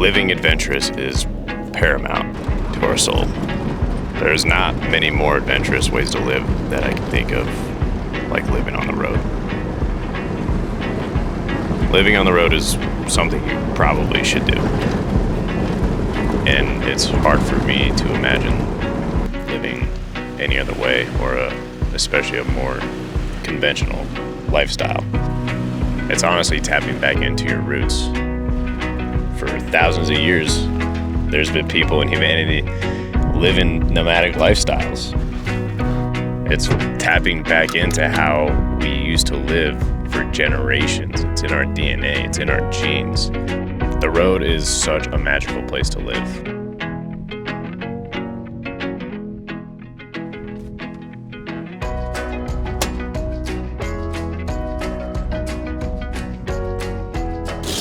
living adventurous is paramount to our soul. There's not many more adventurous ways to live that I can think of, like living on the road. Living on the road is something you probably should do. And it's hard for me to imagine living any other way, or especially a more conventional lifestyle. It's honestly tapping back into your roots. For thousands of years, there's been people in humanity living nomadic lifestyles. It's tapping back into how we used to live for generations. It's in our DNA, it's in our genes. The road is such a magical place to live.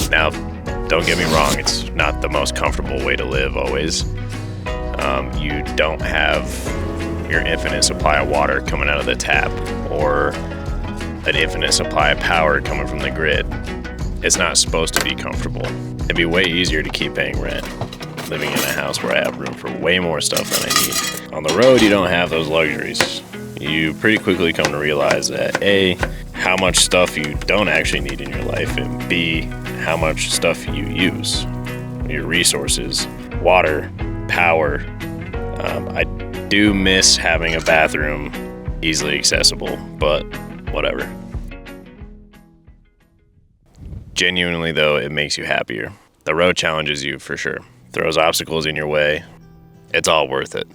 Now, don't get me wrong, it's not the most comfortable way to live always. You don't have your infinite supply of water coming out of the tap, or an infinite supply of power coming from the grid. It's not supposed to be comfortable. It'd be way easier to keep paying rent, living in a house where I have room for way more stuff than I need. On the road, you don't have those luxuries. You pretty quickly come to realize that A, how much stuff you don't actually need in your life, and B, how much stuff you use. Your resources, water, power. I do miss having a bathroom easily accessible, but whatever. Genuinely though, it makes you happier. The road challenges you for sure. Throws obstacles in your way. It's all worth it.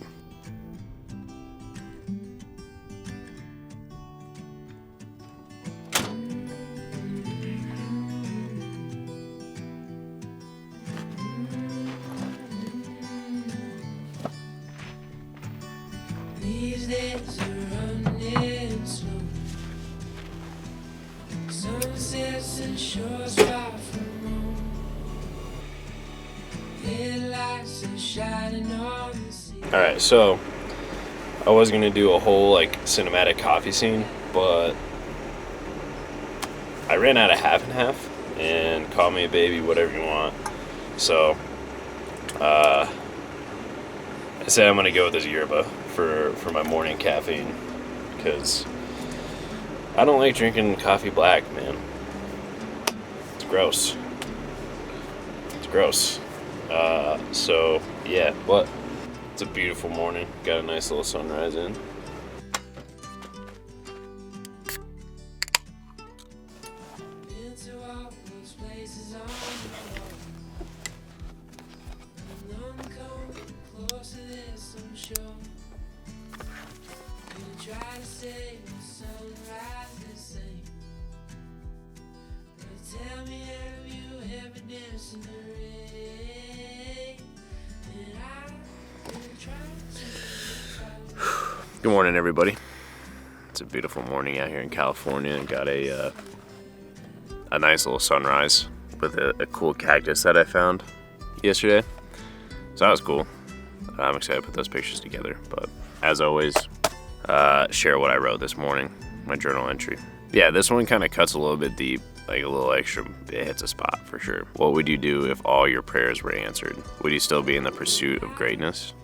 These days are running slow. Sunsets and shores far from home. Headlights are shining on the sea. Alright, so I was gonna do a whole cinematic coffee scene, but I ran out of half and half, and call me a baby, whatever you want. So I said I'm gonna go with this yerba for my morning caffeine, because I don't like drinking coffee black, man. It's gross. So yeah, but it's a beautiful morning. Got a nice little sunrise in. Been to all those places on the road. None come close to this, I'm sure. Gonna try to say the sunrise the same. But tell me, have you ever danced in the rain? And I've been trying to. Good morning, everybody. It's a beautiful morning out here in California, and got a nice little sunrise with a cool cactus that I found yesterday. So that was cool. I'm excited to put those pictures together. But as always, share what I wrote this morning, my journal entry. Yeah, this one kind of cuts a little bit deep, like a little extra. It hits a spot for sure. What would you do if all your prayers were answered? Would you still be in the pursuit of greatness?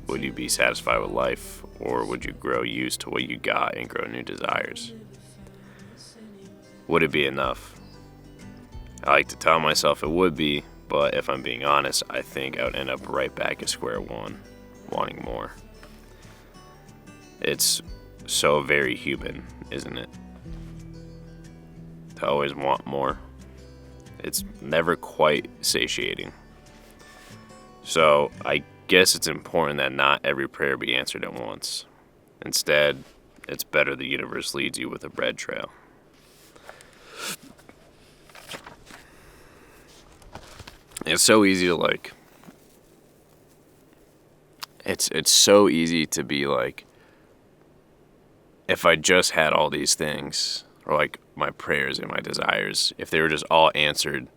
Would you be satisfied with life, or would you grow used to what you got and grow new desires? Would it be enough? I like to tell myself it would be, but if I'm being honest, I think I would end up right back at square one, wanting more. It's so very human, isn't it? To always want more. It's never quite satiating. So I guess it's important that not every prayer be answered at once. Instead, it's better the universe leads you with a bread trail. It's so easy to it's so easy to be like, if I just had all these things, or like my prayers and my desires, if they were just all answered,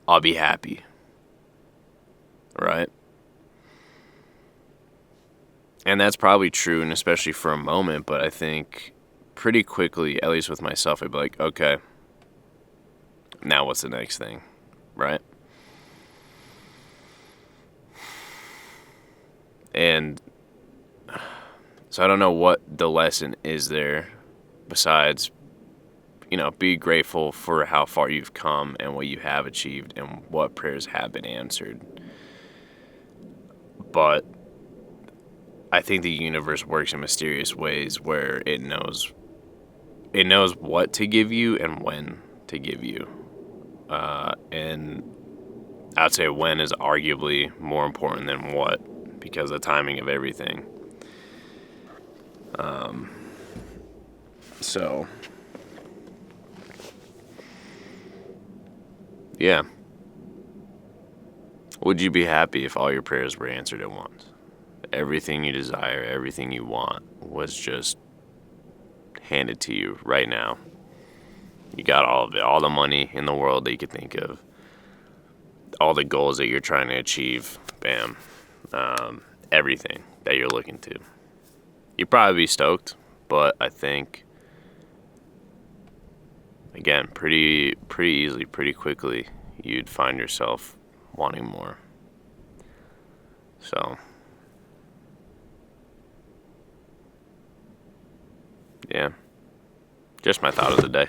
I'll be happy. Right? And that's probably true, and especially for a moment, but I think pretty quickly, at least with myself, I'd be like, okay, now what's the next thing, right? And so I don't know what the lesson is there besides, be grateful for how far you've come and what you have achieved and what prayers have been answered. But I think the universe works in mysterious ways where it knows what to give you and when to give you. And I'd say when is arguably more important than what, because of the timing of everything. So, yeah. Would you be happy if all your prayers were answered at once? Everything you desire, everything you want was just handed to you right now. You got all of it, all the money in the world that you could think of, all the goals that you're trying to achieve, bam, everything that you're looking to. You'd probably be stoked, but I think, again, pretty easily, pretty quickly, you'd find yourself wanting more. So, yeah, just my thought of the day.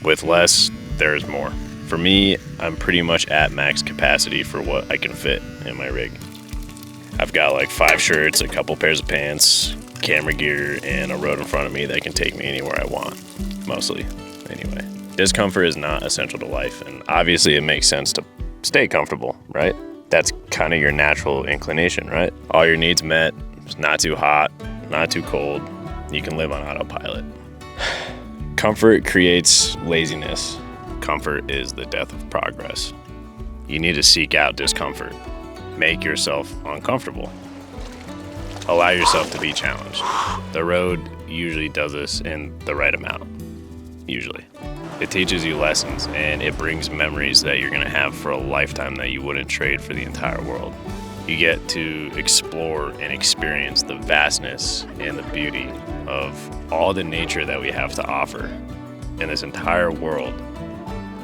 With less, there's more. For me, I'm pretty much at max capacity for what I can fit in my rig. I've got like 5 shirts, a couple pairs of pants, camera gear, and a road in front of me that can take me anywhere I want. Mostly, anyway. Discomfort is not essential to life, and obviously it makes sense to stay comfortable, right? That's kind of your natural inclination, right? All your needs met, it's not too hot, not too cold, you can live on autopilot. Comfort creates laziness. Comfort is the death of progress. You need to seek out discomfort. Make yourself uncomfortable. Allow yourself to be challenged. The road usually does this in the right amount. Usually. It teaches you lessons and it brings memories that you're going to have for a lifetime that you wouldn't trade for the entire world. You get to explore and experience the vastness and the beauty of all the nature that we have to offer in this entire world.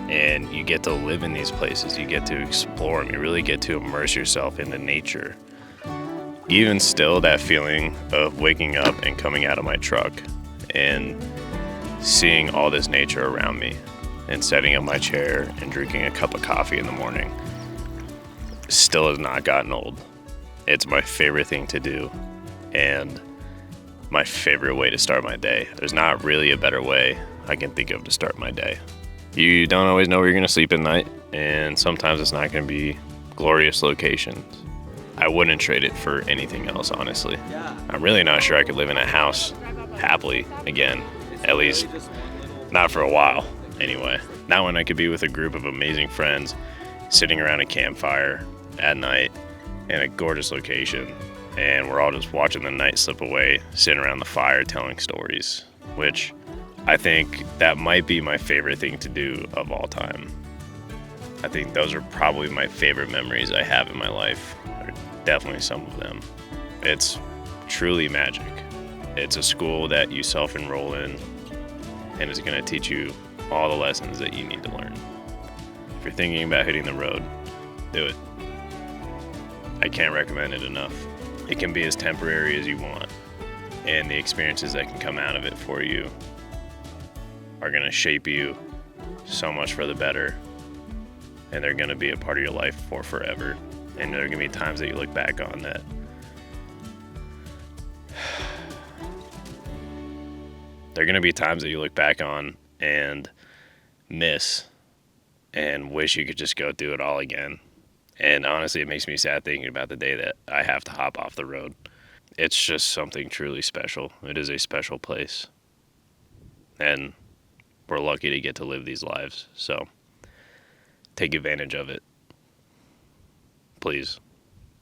And you get to live in these places, you get to explore them, you really get to immerse yourself into nature. Even still, that feeling of waking up and coming out of my truck and seeing all this nature around me and setting up my chair and drinking a cup of coffee in the morning still has not gotten old. It's my favorite thing to do and my favorite way to start my day. There's not really a better way I can think of to start my day. You don't always know where you're going to sleep at night, and sometimes it's not going to be glorious locations. I wouldn't trade it for anything else, honestly. I'm really not sure I could live in a house happily again, at least not for a while, anyway. Not when I could be with a group of amazing friends, sitting around a campfire at night in a gorgeous location, and we're all just watching the night slip away, sitting around the fire telling stories, which I think that might be my favorite thing to do of all time. I think those are probably my favorite memories I have in my life, or definitely some of them. It's truly magic. It's a school that you self-enroll in, and it's going to teach you all the lessons that you need to learn. If you're thinking about hitting the road, do it. I can't recommend it enough. It can be as temporary as you want, and the experiences that can come out of it for you are going to shape you so much for the better, and they're going to be a part of your life for forever. And there are going to be times that you look back on that there are going to be times that you look back on and miss and wish you could just go do it all again. And honestly, it makes me sad thinking about the day that I have to hop off the road. It's just something truly special. It is a special place, and we're lucky to get to live these lives, so take advantage of it, please.